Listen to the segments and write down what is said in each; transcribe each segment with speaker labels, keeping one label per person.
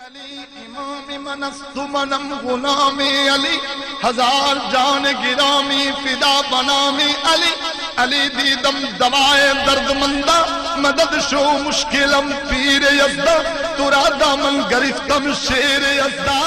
Speaker 1: علی امام منست منم غلام علی ہزار جان گرامی فدا بنام علی علی دیدم دوائے درد مندہ مدد شو مشکلم پیر یزدہ ترا دامن گرفتم شیر یزدہ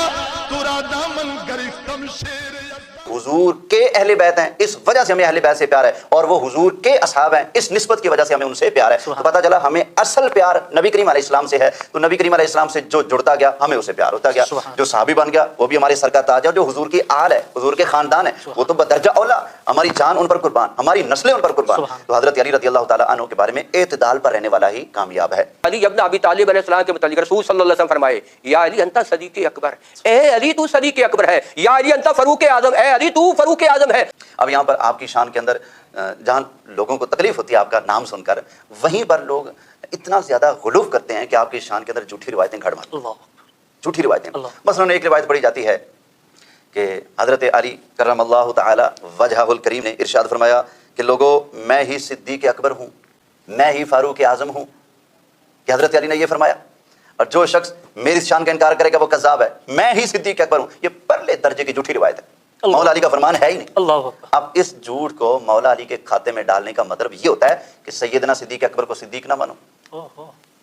Speaker 1: ترا دامن گرفتم شیر یزدہ۔
Speaker 2: حضور کے اہل بیت ہیں، اس وجہ سے ہمیں اہل بیت سے پیار ہے، اور وہ حضور کے اصحاب ہیں، اس نسبت کی وجہ سے ہمیں ان سے پیار ہے۔ تو پتہ چلا ہمیں اصل پیار نبی کریم علیہ السلام سے ہے، تو نبی کریم علیہ السلام سے جو جڑتا گیا ہمیں اسے پیار ہوتا گیا، جو صحابی بن گیا وہ بھی ہمارے سر کا تاج ہے، جو حضور کی آل ہے، حضور کے خاندان ہے، وہ تو بدرجہ اولا، ہماری جان ان پر قربان، ہماری نسلیں ان پر قربان۔ تو حضرت علی رضی اللہ تعالیٰ عنہ کے بارے میں اعتدال پر رہنے والا ہی کامیاب ہے۔
Speaker 3: علی ابن ابی طالب علیہ السلام کے متعلق رسول صلی اللہ علیہ وسلم فرمائے، یا علی انت صدیق اکبر، اے علی تو صدیق اکبر ہے، یا علی انت فاروق اعظم، اے علی تو فاروق اعظم ہے۔
Speaker 2: اب یہاں پر آپ کی شان کے اندر جہاں لوگوں کو تکلیف ہوتی ہے آپ کا نام سن کر، وہیں پر لوگ اتنا زیادہ غلو کرتے ہیں کہ آپ کی شان کے اندر جھوٹی روایتیں گھڑ مارتے ہیں، جھوٹی روایتیں۔ مثلا ایک روایت پڑھی جاتی ہے کہ حضرت علی کرم اللہ تعالی وجہہ الکریم نے ارشاد فرمایا کہ لوگوں میں ہی صدیق اکبر ہوں، میں ہی فاروق اعظم ہوں، کہ حضرت علی نے یہ فرمایا، اور جو شخص میری شان کا انکار کرے گا وہ کذاب ہے، میں ہی صدیق اکبر ہوں۔ یہ پرلے درجے کی جھوٹی روایت ہے، مولا علی کا فرمان ہے ہی نہیں۔
Speaker 3: اللہ
Speaker 2: اب اس جھوٹ کو مولا علی کے کھاتے میں ڈالنے کا مطلب یہ ہوتا ہے کہ سیدنا صدیق اکبر کو صدیق نہ مانو،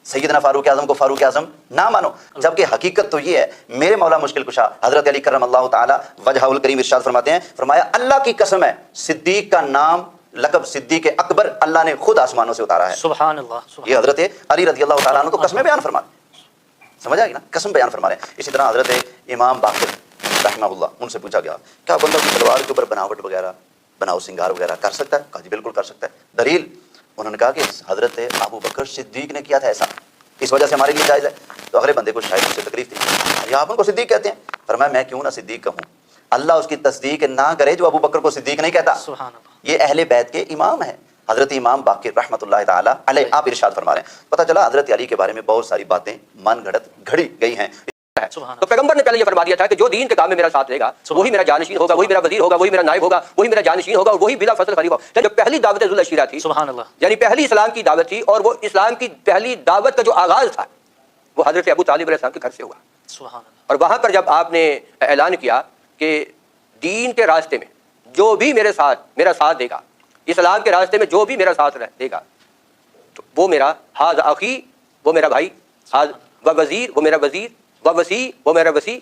Speaker 2: سیدنا فاروق اعظم کو فاروق اعظم نہ مانو، جبکہ حقیقت تو یہ ہے میرے مولا مشکل کشا حضرت علی کرم اللہ تعالی وجہہ الکریم ارشاد فرماتے ہیں، فرمایا اللہ کی قسم ہے صدیق کا نام لقب صدیق اکبر اللہ نے خود آسمانوں سے اتارا ہے۔
Speaker 3: سبحان اللہ۔
Speaker 2: یہ حضرت علی رضی اللہ تعالیٰ عنہ کو قسمیں بیان فرما، سمجھ آئے گی نا، قسم بیان فرما رہے ہیں۔ اسی طرح حضرت امام باقر رحمہ اللہ، ان سے پوچھا گیا کیا بندہ کی تلوار کے اوپر بناوٹ وغیرہ بناؤ سنگار وغیرہ کر سکتا ہے؟ کہا جی بالکل کر سکتا ہے۔ دلیل؟ انہوں نے کہا کہ حضرت ابو بکر صدیق نے کیا تھا ایسا، اس وجہ سے ہمارے لیے جائز ہے۔ تو اگلے بندے کو شاید اس سے تکلیف تھی، یہ آپ ان کو صدیق کہتے ہیں؟ فرمایا میں کیوں نہ صدیق کہوں، اللہ اس کی تصدیق نہ کرے جو ابو بکر کو صدیق نہیں کہتا۔ یہ اہل بیت کے امام ہیں، حضرت امام باقر رحمۃ اللہ تعالی علیہ۔ آپ ارشاد فرما رہے ہیں، پتہ چلا حضرت علی کے بارے میں بہت ساری باتیں من گھڑت گھڑی گئی ہیں۔
Speaker 3: تو پیغمبر نے پہلے یہ فرما دیا تھا کہ جو دین کے کام میں میرا ساتھ رہے گا وہی میرا جانشین ہوگا، وہی میرا وزیر ہوگا، وہی میرا نائب ہوگا، وہی میرا جانشین ہوگا، اور وہی بلا فصل خلیفہ ہوگا۔ جو پہلی دعوت ذو العشیرہ تھی، سبحان اللہ، یعنی پہلی اسلام کی دعوت تھی، اور وہ اسلام کی پہلی دعوت کا جو آغاز تھا وہ حضرت ابو طالب علیہ السلام کے گھر سے ہوا، سبحان اللہ۔ اور وہاں پر جب آپ نے اعلان کیا کہ دین کے راستے میں جو بھی میرا ساتھ دے گا، اسلام کے راستے میں جو بھی میرا ساتھ دے گا، تو وہ میرا ہاذ اخی، وہ میرا بھائی، و وزیر، وہ میرا وزیر، و وسیع، وہ میرا وسیع،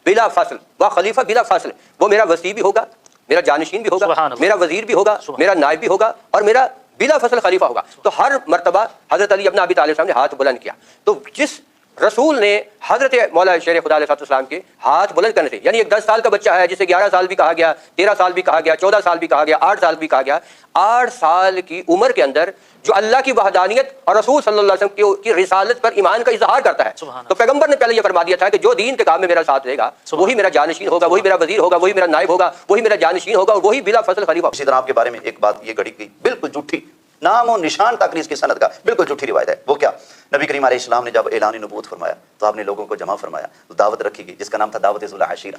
Speaker 3: بلا فصل، و خلیفہ بلا فصل، وہ میرا وسیع بھی ہوگا، میرا جانشین بھی ہوگا، میرا وزیر بھی ہوگا، میرا نائب بھی ہوگا، اور میرا بلا فصل خلیفہ ہوگا۔ تو ہر مرتبہ حضرت علی ابن ابی طالب صاحب نے ہاتھ بلند کیا، تو جس رسول نے حضرت مولا شیر خدا علیہ السلام کے ہاتھ بلند کرنے سے، یعنی ایک 10 سال کا بچہ ہے جسے 11 سال بھی کہا گیا، 13 سال بھی کہا گیا، 14 سال بھی کہا گیا، 8 سال بھی کہا گیا، 8 سال کی عمر کے اندر جو اللہ کی وحدانیت اور رسول صلی اللہ علیہ وسلم کی رسالت پر ایمان کا اظہار کرتا ہے، تو پیغمبر نے پہلے یہ فرما دیا تھا کہ جو دین کے کام میں میرا ساتھ رہے گا وہی میرا جانشین ہوگا، وہی میرا وزیر ہوگا، وہی میرا نائب ہوگا، وہی میرا جانشین ہوگا، اور وہی بلا فصل خلیفہ۔
Speaker 2: اسی طرح آپ کے بارے میں ایک بات یہ گھڑی گئی بالکل جھوٹی، نام و نشان تک اس کی سند کا بالکل جھوٹی روایت ہے۔ وہ کیا؟ نبی کریم علیہ السلام نے جب اعلان نبوت فرمایا تو آپ نے لوگوں کو جمع فرمایا، تو دعوت رکھی گئی جس کا نام تھا دعوت ذو العشیرہ۔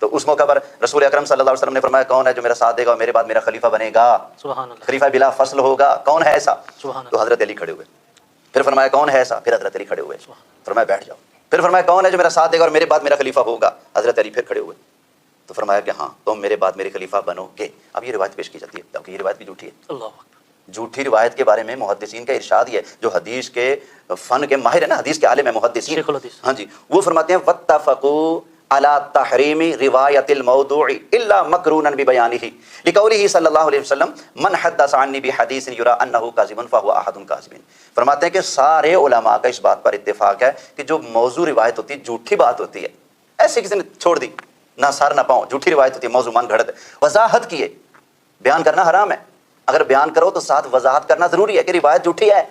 Speaker 2: تو اس موقع پر رسول اکرم صلی اللہ علیہ وسلم نے فرمایا کون ہے جو میرا ساتھ دے گا اور میرے بعد میرا خلیفہ بنے گا، خلیفہ بلا فصل ہوگا، کون ہے ایسا؟ تو حضرت علی کھڑے ہوئے، پھر فرمایا کون ہے ایسا؟ پھر حضرت علی کھڑے ہوئے، فرمایا بیٹھ جاؤ، پھر فرمایا کون ہے جو میرا ساتھ دے گا اور میرے بعد میرا خلیفہ ہوگا؟ حضرت علی پھر کھڑے ہوئے، تو فرمایا کہ ہاں تم میرے بعد میرے خلیفہ بنو گے۔ اب یہ روایت پیش کی جاتی ہے کیونکہ یہ روایت بھی جھوٹی ہے۔ جھوٹی روایت کے بارے میں محدثین کا ارشاد ہی ہے، جو حدیث کے فن کے ماہر ہیں نا، حدیث کے عالم ہیں محدثین، ہاں جی، وہ فرماتے ہیں واتفقوا علی تحریم روایت الموضوع الا مقرونا ببیانہ لقولہ صلی اللہ علیہ وسلم من حدث عنی بحدیث یرى انہ کاذب فہو احد الکاذبین۔ فرماتے ہیں کہ سارے علماء کا اس بات پر اتفاق ہے کہ جو موضوع روایت ہوتی ہے جھوٹی بات ہوتی ہے، ایسے کسی نے چھوڑ دی نہ سر نہ پاؤں، جھوٹی روایت ہوتی ہے، موضوع من گھڑت، وضاحت کیے، بیان کرنا حرام ہے، اگر بیان کرو تو ساتھ وضاحت کرنا ضروری ہے کہ روایت جھوٹی ہے۔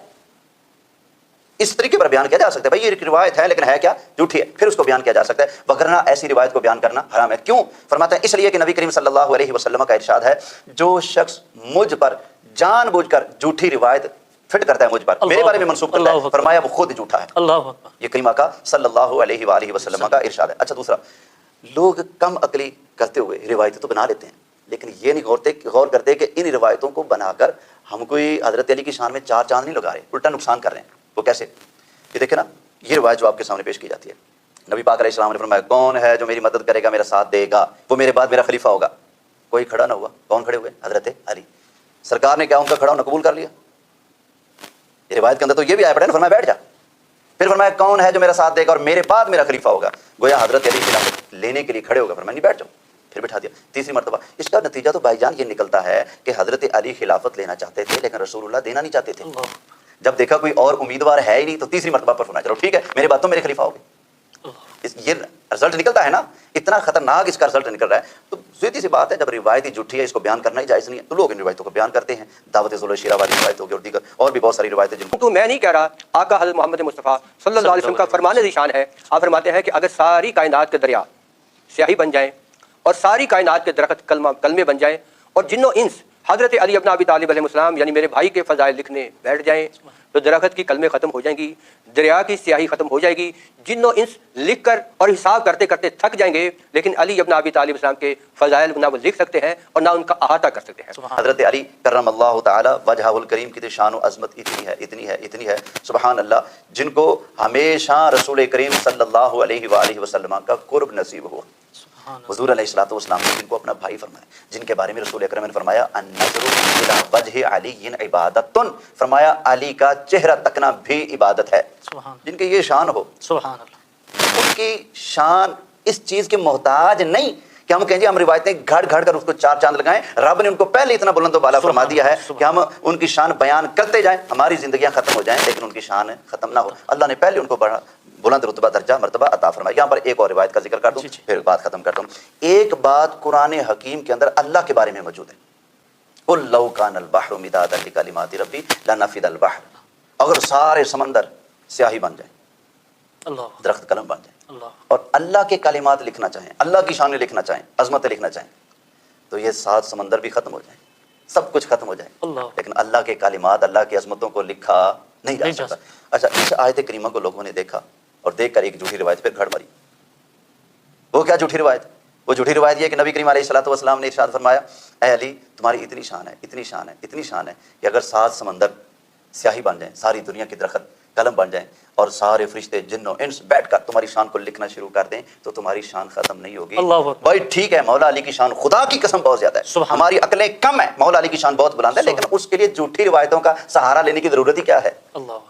Speaker 2: اس طریقے پر بیان کیا جا سکتا ہے، بھائی یہ روایت ہے لیکن ہے کیا؟ جھوٹی ہے، پھر اس کو بیان کیا جا سکتا ہے، وگرنہ ایسی روایت کو بیان کرنا حرام ہے۔ کیوں؟ فرماتا ہے اس لیے کہ نبی کریم صلی اللہ علیہ وسلم کا ارشاد ہے جو شخص مجھ پر جان بوجھ کر جھوٹی روایت فٹ کرتا ہے، مجھ پر میرے بارے میں منسوب کرتا ہے، فرمایا وہ خود جھوٹا ہے۔ یہ کریم آقا صلی اللہ علیہ وآلہ وسلم کا ارشاد ہے۔ اچھا دوسرا، لوگ کم عقلی کرتے ہوئے روایتیں تو بنا لیتے ہیں لیکن یہ نہیں غور کرتے کہ ان روایتوں کو بنا کر ہم کوئی حضرت علی کی شان میں 4 چاند نہیں لگا رہے، الٹا نقصان کر رہے ہیں۔ وہ کیسے؟ یہ دیکھیں نا، یہ روایت جو آپ کے سامنے پیش کی جاتی ہے، نبی پاک علیہ السلام نے فرمایا کون ہے جو میری مدد کرے گا میرا ساتھ دے گا وہ میرے بعد میرا خلیفہ ہوگا. کوئی کھڑا نہ ہوا. کون کھڑے ہوئے؟ حضرت علی. سرکار نے کیا ان کا کھڑا ہونا قبول کر لیا؟ یہ روایت کے اندر تو یہ بھی آیا پڑا نا، فرمایا بیٹھ جا. پھر فرمایا کون ہے جو میرا ساتھ دے گا اور میرے بعد میرا خلیفہ ہوگا. گویا حضرت علی خلافت لینے کے لیے کھڑے ہوگا. فرمایا نہیں بیٹھ جاؤ. پھر بٹھا دیا. تیسری مرتبہ. اس کا نتیجہ تو بھائی جان یہ نکلتا ہے کہ حضرت علی خلافت لینا چاہتے تھے لیکن رسول اللہ دینا نہیں چاہتے تھے. جب دیکھا کوئی اور امیدوار ہے ہی نہیں تو تیسری مرتبہ پر فرمایا چلو ٹھیک ہے میرے بعد تو میرے خلیفہ ہو گئے. یہ رزلٹ نکلتا ہے نا، اتنا خطرناک اس کا رزلٹ نکل رہا ہے. تو سیدھی سی بات ہے جب روایت ہی جھوٹی ہے اس کو بیان کرنا ہی جائز نہیں ہے تو لوگ ان روایتوں کو بیان کرتے ہیں. دعوت ذل شیرہ والی روایت ہوگی اور دیگر اور بھی بہت ساری روایتیں جن کو
Speaker 3: تو میں نہیں کہہ رہا، آقا حضرت محمد مصطفیٰ صلی اللہ علیہ وسلم کا فرمان ذیشان ہے. آپ فرماتے ہیں کہ اگر ساری کائنات کے دریا سیاہی بن جائیں اور ساری کائنات کے درخت کلمے بن جائیں اور جن و انس حضرت علی ابن ابی طالب علیہ السلام یعنی میرے بھائی کے فضائل لکھنے بیٹھ جائیں تو درخت کی کلمیں ختم ہو جائیں گی، دریا کی سیاہی ختم ہو جائے گی، جن و انس لکھ کر اور حساب کرتے کرتے تھک جائیں گے لیکن علی ابن ابی طالب السلام کے فضائل نہ وہ لکھ سکتے ہیں اور نہ ان کا احاطہ کر سکتے ہیں.
Speaker 2: حضرت علی کرم اللہ تعالی وجہہ الکریم کی شان و عظمت اتنی ہے سبحان اللہ، جن کو ہمیشہ رسول کریم صلی اللہ علیہ وآلہ وسلم کا قرب نصیب ہوا. حضور علیہ الصلوۃ والسلام نے جن کو اپنا بھائی فرمایا، جن کے بارے میں رسول اکرم نے فرمایا النظر الی وجہ علی عبادت، فرمایا علی کا چہرہ تکنا بھی عبادت ہے. جن کی یہ شان ہو،
Speaker 1: سبحان اللہ،
Speaker 2: ان کی شان اس چیز کے محتاج نہیں کہ ہم کہیں جی ہم روایتیں گھڑ گھڑ کر اس کو چار چاند لگائیں. رب نے ان کو پہلے اتنا بلند و بالا فرما دیا ہے کہ ہم ان کی شان بیان کرتے جائیں، ہماری زندگیاں ختم ہو جائیں لیکن ان کی شان ختم نہ ہو. اللہ نے پہلے ان کو بڑا بلند رتبہ درجہ مرتبہ عطا فرمایا. یہاں پر ایک اور روایت کا ذکر کر دوں پھر بات ختم کرتا ہوں. ایک بات قرآن حکیم کے اندر اللہ کے بارے میں موجود ہے، قل لو کان البحر مدادا لکلمات ربی لنفد البحر. اگر سارے سمندر سیاہی بن جائیں،
Speaker 1: اللہ
Speaker 2: درخت قلم بن جائیں
Speaker 1: اللہ
Speaker 2: اور اللہ کے کلمات لکھنا چاہیں، اللہ کی شانیں لکھنا چاہیں، عظمتیں لکھنا چاہیں تو یہ 7 سمندر بھی ختم ہو جائیں، سب کچھ ختم ہو جائے
Speaker 1: اللہ.
Speaker 2: لیکن اللہ کے کلمات، اللہ کی عظمتوں کو لکھا نہیں جا سکتا. اچھا اس آیت کریمہ کو لوگوں نے دیکھا اور دیکھ کر ایک جھوٹی روایت پہ گھڑ ماری. وہ کیا جھوٹی روایت؟ وہ جھوٹی روایت یہ کہ نبی کریم علیہ الصلوۃ والسلام نے ارشاد فرمایا اے علی تمہاری اتنی شان ہے اتنی شان ہے اتنی شان ہے کہ اگر 7 سمندر سیاہی بن جائیں، ساری دنیا کے درخت قلم بن جائیں اور سارے فرشتے جن و انس بیٹھ کر تمہاری شان کو لکھنا شروع کر دیں تو تمہاری شان ختم نہیں ہوگی. بھائی ٹھیک ہے مولا علی کی شان خدا کی قسم بہت زیادہ ہے، ہماری عقلیں کم ہیں، مولا علی کی شان بہت بلند ہے لیکن اس کے لیے جھوٹی روایتوں کا سہارا لینے کی ضرورت ہی کیا ہے؟
Speaker 1: اللہ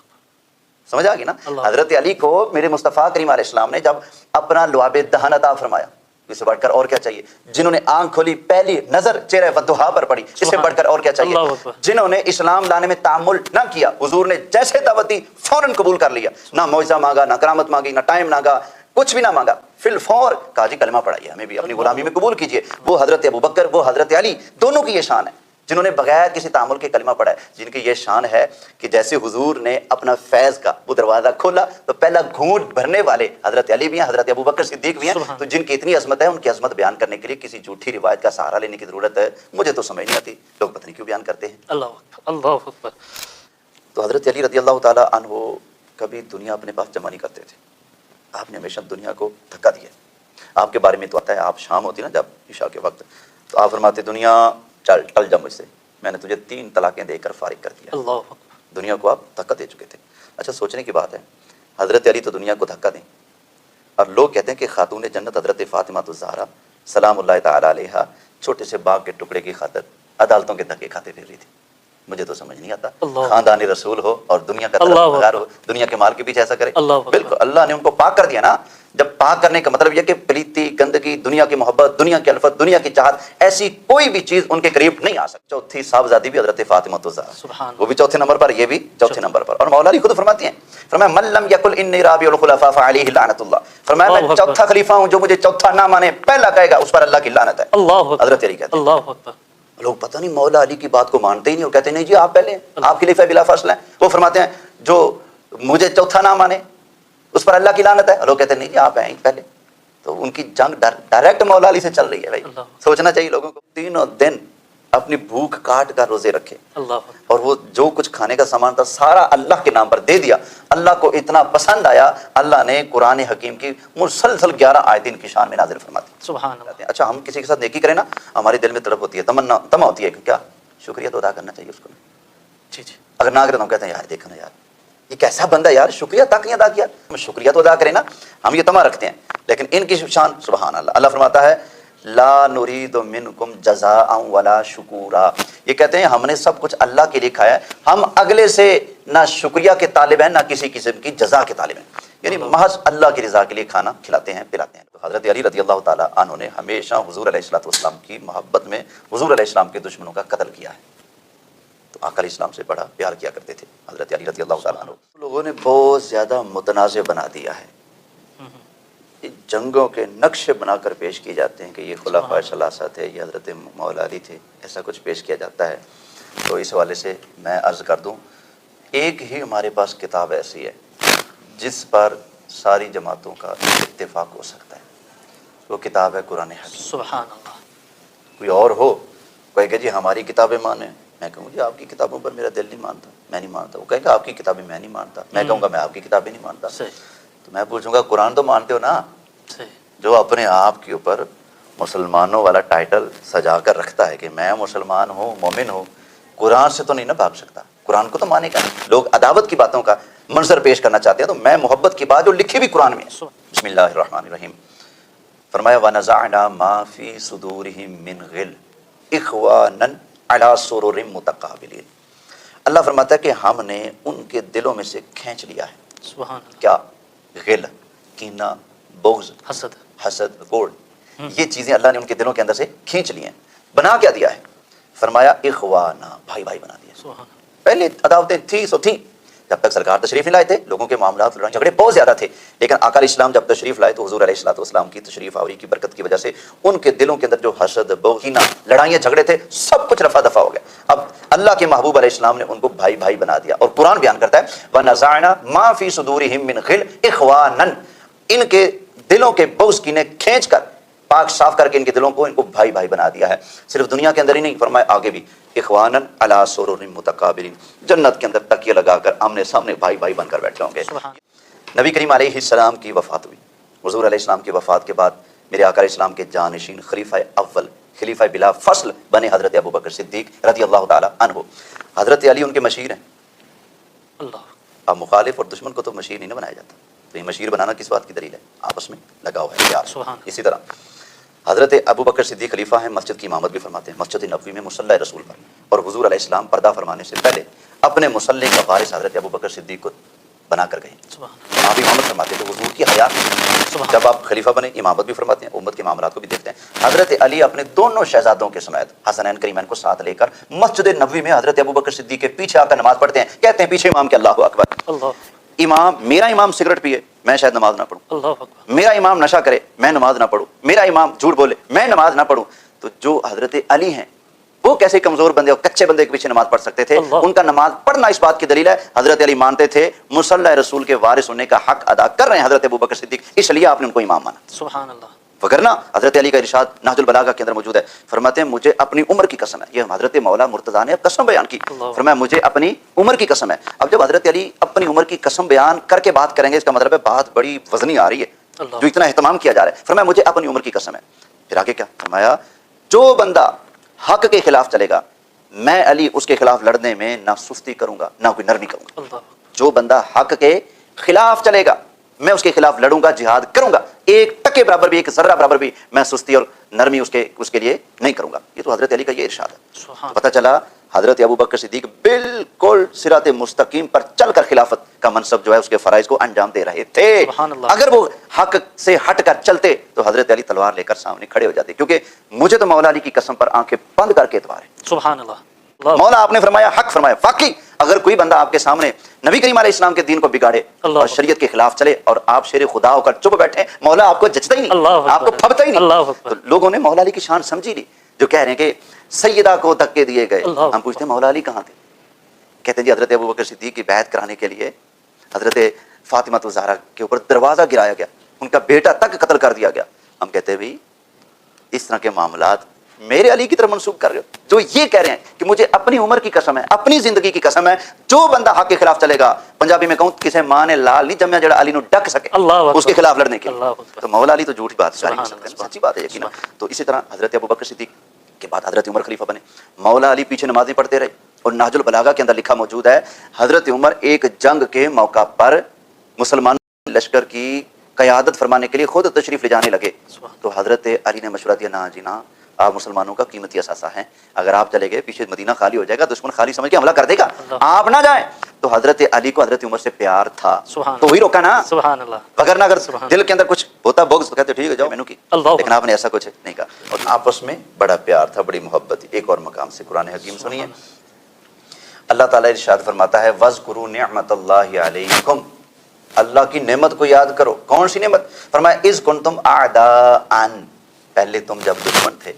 Speaker 2: سمجھ آ گئی نا. حضرت علی کو میرے مصطفیٰ کریم علیہ السلام نے جب اپنا لعاب دہن عطا فرمایا، اس سے بڑھ کر اور کیا چاہیے؟ جنہوں نے آنکھ کھولی پہلی نظر چہرہ ودھا پر پڑی، اس سے بڑھ کر اور کیا چاہیے؟ جنہوں نے اسلام لانے میں تعامل نہ کیا، حضور نے جیسے دعوت دی فوراً قبول کر لیا، نہ معجزہ مانگا، نہ کرامت مانگی، نہ ٹائم مانگا، کچھ بھی نہ مانگا، فی الفور کہا جی کلمہ پڑھائیے، ہمیں بھی اپنی غلامی میں قبول کیجیے. وہ حضرت ابوبکر، وہ حضرت علی، دونوں کی یہ شان ہے جنہوں نے بغیر کسی تعامل کے کلمہ پڑھا ہے، جن کی یہ شان ہے کہ جیسے حضور نے اپنا فیض کا وہ دروازہ کھولا تو پہلا گھونٹ بھرنے والے حضرت علی بھی ہیں، حضرت ابوبکر صدیق بھی ہیں. تو جن کی اتنی عظمت ہے ان کی عظمت بیان کرنے کے لیے کسی جھوٹی روایت کا سہارا لینے کی ضرورت ہے؟ مجھے تو سمجھ نہیں آتی، لوگ پتہ نہیں کیوں بیان کرتے ہیں.
Speaker 1: اللہ اکبر.
Speaker 2: تو حضرت علی رضی اللہ تعالیٰ عنہ کبھی دنیا اپنے پاس جمع نہیں کرتے تھے. آپ نے ہمیشہ دنیا کو دھکا دیا. آپ کے بارے میں تو آتا ہے آپ شام ہوتی نا جب عشاء کے وقت تو آپ فرماتے دنیا چل ٹل جا مجھ سے، میں نے تجھے 3 طلاقیں دے کر فارغ کر دیا.
Speaker 1: اللہ
Speaker 2: دنیا کو آپ دھکا دے چکے تھے. اچھا سوچنے کی بات ہے حضرت علی تو دنیا کو دھکا دیں اور لوگ کہتے ہیں کہ خاتون جنت حضرت فاطمہ الزہرا سلام اللہ تعالی علیہا چھوٹے سے باغ کے ٹکڑے کی خاطر عدالتوں کے دھکے کھاتے پھر رہی تھی. مجھے تو سمجھ نہیں آتا، خاندانی رسول ہو اور دنیا کا طرف بغیر ہو، دنیا کے مال کے پیچھے ایسا کرے. بالکل اللہ نے ان کو پاک کر دیا نا. جب پاک کرنے کا مطلب یہ کہ پلیتی، گندگی، دنیا کی محبت، دنیا کی الفت، دنیا کی چاہت، ایسی کوئی بھی چیز ان کے قریب نہیں آ سکتی. چوتھی صاحبزادی بھی حضرت فاطمہ الزہرا، وہ بھی چوتھے نمبر پر، یہ بھی چوتھے نمبر پر. اور مولا علی خود فرماتی ہیں، فرمایا من لم یقل انی رابع الخلفاء فعلیہ لعنت اللہ، فرمایا میں چوتھا خلیفہ ہوں، جو مجھے چوتھا نہ مانے پہلا کہے گا اس پر اللہ کی لعنت ہے. حضرت علی کہتے ہیں.
Speaker 1: اللہ اکبر.
Speaker 2: لوگ پتہ نہیں مولا علی کی بات کو مانتے ہی نہیں اور کہتے ہیں نہیں جی آپ پہلے، آپ خلیفہ بلا فصل ہیں. وہ فرماتے ہیں جو مجھے چوتھا نہ مانے اس پر اللہ کی لعنت ہے. لوگ کہتے ہیں نہیں جی آپ ہیں پہلے. تو ان کی جنگ ڈائریکٹ مولا علی سے چل رہی ہے. بھائی سوچنا چاہیے لوگوں کو. 3 دن اپنی بھوک کاٹ کر روزے رکھے اور وہ جو کچھ کھانے کا سامان تھا سارا اللہ کے نام پر دے دیا. اللہ کو اتنا پسند آیا، اللہ نے قرآن حکیم کی مسلسل 11 آیتیں ان کی شان میں نازل فرما دی.
Speaker 1: سبحان اللہ.
Speaker 2: اچھا ہم کسی کے ساتھ نیکی کریں نا، ہمارے دل میں تڑپ ہوتی ہے، تمنا ہوتی ہے کہ کیا شکریہ تو ادا کرنا چاہیے اس کو.
Speaker 1: جی جی.
Speaker 2: اگر نہ کرے تو ہم کہتے ہیں یار دیکھو نا یار یہ کیسا بندہ یار, شکریہ تک نہیں ادا کیا. ہم شکریہ تو ادا کریں نا, ہم یہ تما رکھتے ہیں, لیکن ان کی شان سبحان اللہ. اللہ فرماتا ہے لا نرید منکم جزاء ولا شکورا, یہ کہتے ہیں ہم نے سب کچھ اللہ کے لیے کھایا ہے, ہم اگلے سے نہ شکریہ کے طالب ہیں نہ کسی قسم کی جزا کے طالب ہیں, یعنی محض اللہ کی رضا کے لیے کھانا کھلاتے ہیں پلاتے ہیں. تو حضرت علی رضی اللہ تعالیٰ عنہ نے ہمیشہ حضور علیہ الصلوۃ والسلام کی محبت میں حضور علیہ السلام کے دشمنوں کا قتل کیا ہے. تو آقا علیہ السلام سے بڑا پیار کیا کرتے تھے حضرت علی رضی اللہ تعالیٰ عنہ. لوگوں نے بہت زیادہ متنازع بنا دیا ہے, جنگوں کے نقشے بنا کر پیش کیے جاتے ہیں کہ یہ خلفاء ثلاثہ تھے, یہ حضرت مولا علی تھے, ایسا کچھ پیش کیا جاتا ہے. تو اس حوالے سے میں عرض کر دوں, ایک ہی ہمارے پاس کتاب ایسی ہے جس پر ساری جماعتوں کا اتفاق ہو سکتا ہے, وہ کتاب ہے قرآن حکیم.
Speaker 3: سبحان اللہ.
Speaker 2: کوئی اور ہو کہے کہ جی ہماری کتابیں مانیں, میں کہوں جی آپ کی کتابوں پر میرا دل نہیں مانتا, میں نہیں مانتا. وہ کہے گا آپ کی کتابیں میں نہیں مانتا, میں کہوں گا میں آپ کی کتابیں نہیں مانتا. تو میں پوچھوں گا قرآن تو مانتے ہو نا, جو اپنے آپ کے اوپر مسلمانوں والا ٹائٹل سجا کر رکھتا ہے کہ میں مسلمان ہوں, مومن ہوں, قرآن سے تو نہیں نہ بھاگ سکتا, قرآن کو تو مانے گا. لوگ عداوت کی باتوں کا منظر پیش کرنا چاہتے ہیں, تو میں محبت کی بات جو لکھی بھی قرآن میں ہے. بسم اللہ الرحمن الرحیم. فرمایا وَنَزَعْنَا مَا فِي صُدُورِهِم مِّنْ غِلٍّ إِخْوَانًا عَلَىٰ سُرُرٍ مُتَقَابِلِينَ. اللہ فرماتا ہے کہ ہم نے ان کے دلوں میں سے کھینچ لیا ہے.
Speaker 3: سبحان اللہ.
Speaker 2: کیا؟ غل, کینہ, بغض, حسد, کوڑ, یہ چیزیں اللہ نے ان کے دلوں کے اندر سے کھینچ لی ہیں. بنا کیا دیا ہے؟ فرمایا اخوانا, بھائی بھائی بنا دیا. پہلے عداوتیں تھی سو تھیں, جب تک سرکار تشریف نہیں لائے تھے لوگوں کے معاملات لڑائی جھگڑے بہت زیادہ تھے, لیکن آقا علیہ السلام جب تشریف لائے تو حضور علیہ الصلوۃ والسلام کی تشریف آوری کی برکت کی وجہ سے ان کے دلوں کے اندر جو حسد, بغض, کینہ, لڑائیاں جھگڑے تھے سب کچھ رفع دفع ہو گیا. اب اللہ کے محبوب علیہ السلام نے ان کو بھائی بھائی بنا دیا, اور قرآن بیان کرتا ہے وَنَزَعْنَا مَا فِي صُدُورِهِم مِّنْ غِلٍّ إِخْوَانًا, ان کے دلوں کے بغض کینے کھینچ کر پاک صاف کر کے ان کے دلوں کو ان کو بھائی بھائی بنا دیا ہے. صرف دنیا کے اندر ہی نہیں, فرمایا آگے بھی اخوانن علی سرر متقابلین, جنت کے اندر تکیے لگا کر آمنے سامنے بھائی بھائی بن کر بیٹھے ہوں گے. نبی کریم علیہ السلام کی وفات ہوئی. حضور علیہ السلام کی وفات کے بعد میرے آقا علیہ السلام کے جانشین خلیفہ اول, خلیفہ بلا فصل بنے حضرت ابو بکر صدیق رضی اللہ تعالی عنہ. حضرت علی ان کے مشیر ہیں. اللہ, اب مخالف اور دشمن کو تو مشیر نہیں نہ بنایا جاتا, تو یہ مشیر بنانا کس بات کی دلیل ہے؟ آپس میں لگا ہوا ہے یار. اسی طرح حضرت ابو بکر صدیق خلیفہ ہیں, مسجد کی امامت بھی فرماتے ہیں مسجد نبوی میں مصلی رسول پر, اور حضور علیہ السلام پردہ فرمانے سے پہلے اپنے مصلی کا وارث حضرت ابو بکر صدیق کو بنا کر گئے. آپ امامت فرماتے تھے حضور کی حیات میں, جب آپ خلیفہ بنے امامت بھی فرماتے ہیں, امت کے معاملات کو بھی دیکھتے ہیں. حضرت علی اپنے دونوں شہزادوں کے سمیت حسنین کریمین کو ساتھ لے کر مسجد نبوی میں حضرت ابو بکر صدیق کے پیچھے آ کر نماز پڑھتے ہیں. کہتے ہیں پیچھے امام کے اللہ اکبر. امام, میرا امام سگریٹ پیے میں شاید نماز نہ پڑھوں, میرا امام نشہ کرے میں نماز نہ پڑھوں, میرا امام جھوٹ بولے میں نماز نہ پڑھوں. تو جو حضرت علی ہیں وہ کیسے کمزور بندے اور کچے بندے کے پیچھے نماز پڑھ سکتے تھے؟ ان کا نماز پڑھنا اس بات کی دلیل ہے حضرت علی مانتے تھے مصلی رسول کے وارث ہونے کا حق ادا کر رہے ہیں حضرت ابو بکر صدیق, اس لیے آپ نے ان کو امام مانا. سبحان اللہ. وگرنہ حضرت علی کا ارشاد نہج البلاغہ کے اندر موجود ہے, فرماتے ہیں مجھے اپنی عمر کی قسم ہے. یہ حضرت مولا مرتضیٰ نے قسم بیان کی, فرمایا مجھے اپنی عمر کی قسم ہے. اب جب حضرت علی اپنی عمر کی قسم بیان کر کے بات کریں گے, اس کا مطلب ہے بات بڑی وزنی آ رہی ہے, جو اتنا اہتمام کیا جا رہا ہے. فرمایا مجھے اپنی عمر کی قسم ہے. پھر آگے کیا فرمایا؟ جو بندہ حق کے خلاف چلے گا میں علی اس کے خلاف لڑنے میں نہ سستی کروں گا نہ کوئی نرمی کروں گا. جو بندہ حق کے خلاف چلے گا میں اس کے خلاف لڑوں گا, جہاد کروں گا, ایک ٹکے برابر بھی, ایک ذرہ برابر بھی میں سستی اور نرمی اس کے لیے نہیں کروں گا. یہ تو حضرت علی کا یہ ارشاد ہے. پتہ چلا حضرت ابو بکر صدیق بالکل صراط مستقیم پر چل کر خلافت کا منصب جو ہے اس کے فرائض کو انجام دے رہے تھے. اگر وہ حق سے ہٹ کر چلتے تو حضرت علی تلوار لے کر سامنے کھڑے ہو جاتے, کیونکہ مجھے تو مولا علی کی قسم پر آنکھیں بند کر کے اعتبار ہے. سبحان اللہ. مولا آپ نے فرمایا حق فرمایا. واقعی اگر کوئی بندہ آپ کے سامنے نبی کریم علیہ السلام کے دین کو بگاڑے اور شریعت کے خلاف چلے اور آپ شیر خدا ہو کر چپ بیٹھے, مولا آپ کو جچتا ہی نہیں, آپ کو پھبتا ہی نہیں. تو لوگوں نے مولا علی کی شان سمجھی نہیں, جو کہہ رہے ہیں کہ سیدہ کو دھکے دیے گئے. ہم پوچھتے ہیں مولا علی کہاں تھے؟ کہتے ہیں جی حضرت ابو بکر صدیق کی بیعت کرانے کے لیے حضرت فاطمہ الزہرا کے اوپر دروازہ گرایا گیا, ان کا بیٹا تک قتل کر دیا گیا. ہم کہتے ہیں بھائی اس طرح کے معاملات میرے علی کی طرف منسوخ کر رہے ہو, جو یہ کہہ رہے ہیں کہ مجھے اپنی عمر کی قسم ہے, اپنی زندگی کی قسم ہے, جو بندہ حق کے خلاف چلے گا, پنجابی میں کہوں کسے ماں نے لال نہیں جمیا جڑا علی نو ڈک سکے اس کے خلاف لڑنے کے. تو مولا علی تو جھوٹی بات کر نہیں سکتے, سچی بات ہے یقینا. تو اسی طرح حضرت ابو بکر صدیق کے بعد حضرت عمر خلیفہ بنے. مولا علی پیچھے نمازیں پڑھتے رہے, اور نہج البلاغہ کے اندر لکھا موجود ہے حضرت عمر ایک جنگ کے موقع پر مسلمانوں لشکر کی قیادت فرمانے کے لیے خود تشریف لے جانے لگے تو حضرت علی نے مشورہ دیا نہ جی نہ، آپ مسلمانوں کا قیمتی اثاثہ ہیں، اگر آپ چلے گئے پیچھے مدینہ خالی ہو جائے گا، دشمن خالی سمجھ کے حملہ کر دے گا، آپ نہ جائیں۔ تو حضرت علی کو حضرت عمر سے پیار تھا تو وہی روکا نا،
Speaker 3: سبحان اللہ،
Speaker 2: وگرنہ اگر دل کے اندر کچھ ہوتا بغض تو کہتے ٹھیک ہے جاؤ مینوں کی، لیکن آپ نے ایسا کچھ نہیں کہا، اور آپس میں بڑا پیار تھا، بڑی محبت تھی۔ ایک اور مقام سے قرآن حکیم سنیے، اللہ تعالیٰ ارشاد فرماتا ہے وَاذْكُرُوا نِعْمَةَ اللَّهِ عَلَيْكُمْ، اللہ کی نعمت کو یاد کرو۔ کون سی نعمت؟ فرمایا اِذْ كُنْتُمْ أَعْدَاءً، پہلے تم جب دشمن تھے،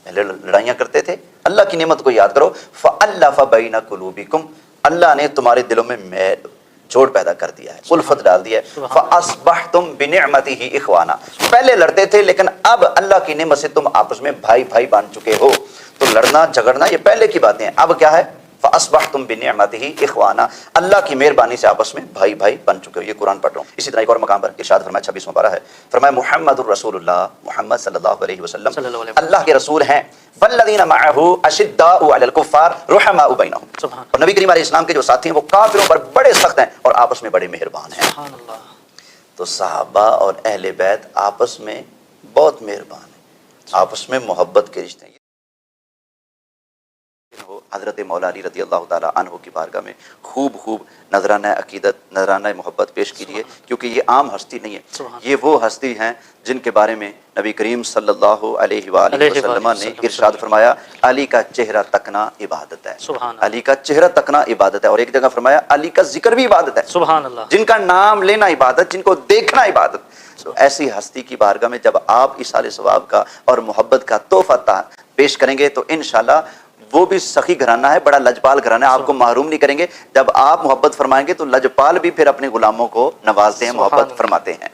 Speaker 2: پہلے لڑائیاں کرتے تھے، اللہ کی نعمت کو یاد کرو۔ فَأَلَّفَ بَيْنَ قُلُوبِكُمْ، اللہ نے تمہارے دلوں میں میل جوڑ پیدا کر دیا ہے، الفت ڈال دیا ہے۔ فَأَصْبَحْتُمْ بِنِعْمَتِهِ إِخْوَانًا، پہلے لڑتے تھے لیکن اب اللہ کی نعمت سے تم آپس میں بھائی بھائی بن چکے ہو۔ تو لڑنا جھگڑنا یہ پہلے کی باتیں ہیں، اب کیا ہے؟ فَأَصْبَحْتُمْ بِنِعْمَتِهِ إِخْوَانًا، اللہ کی مہربانی سے آپس میں بھائی بھائی بن چکے ہو۔ یہ قرآن پڑھ رہا ہوں۔ اسی طرح ایک اور مقام پر ارشاد فرمایا 26واں پارہ ہے، فرمایا محمد الرسول اللہ، محمد صلی اللہ علیہ وسلم اللہ کے رسول ہیں، والذین معہ اشداء علی الکفار رحماء بینہم، اور نبی کریم علیہ السلام کے جو ساتھی ہیں وہ کافروں پر بڑے سخت ہیں اور آپس میں بڑے مہربان ہیں۔ تو صحابہ اور اہل بیت آپس میں بہت مہربان ہیں، آپس میں محبت کے رشتے ہیں۔ حضرت مولا علی رضی اللہ تعالیٰ عنہ کی بارگاہ میں خوب خوب نذرانہ عقیدت، نذرانہ محبت پیش کیجیے، کیونکہ یہ عام ہستی نہیں ہے، یہ وہ ہستی ہیں جن کے بارے میں نبی کریم صلی اللہ علیہ وآلہ وسلم نے ارشاد فرمایا علی کا چہرہ تکنا عبادت ہے، علی کا چہرہ تکنا عبادت ہے، اور ایک جگہ فرمایا علی کا ذکر بھی عبادت ہے،
Speaker 3: سبحان اللہ،
Speaker 2: جن کا نام لینا عبادت، جن کو دیکھنا عبادت۔ تو ایسی ہستی کی بارگاہ میں جب آپ اِیصال ثواب کا اور محبت کا تحفہ پیش کریں گے تو انشاءاللہ وہ بھی سخی گھرانہ ہے، بڑا لجپال گھرانہ ہے، آپ کو محروم نہیں کریں گے۔ جب آپ محبت فرمائیں گے تو لجپال بھی پھر اپنے غلاموں کو نوازتے ہیں، محبت فرماتے ہیں۔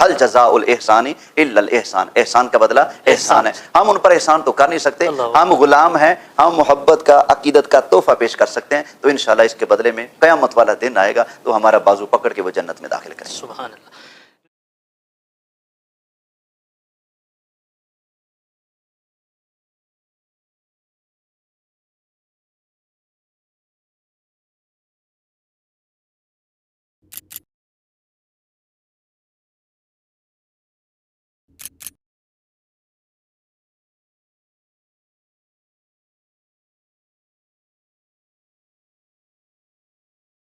Speaker 2: حل جزاء الاحسان الا الاحسان، احسان کا بدلہ احسان ہے۔ ہم ان پر احسان تو کر نہیں سکتے، ہم غلام ہیں، ہم محبت کا عقیدت کا تحفہ پیش کر سکتے ہیں، تو انشاءاللہ اس کے بدلے میں قیامت والا دن آئے گا تو ہمارا بازو پکڑ کے وہ جنت میں داخل کریں گے۔
Speaker 3: سبحان اللہ۔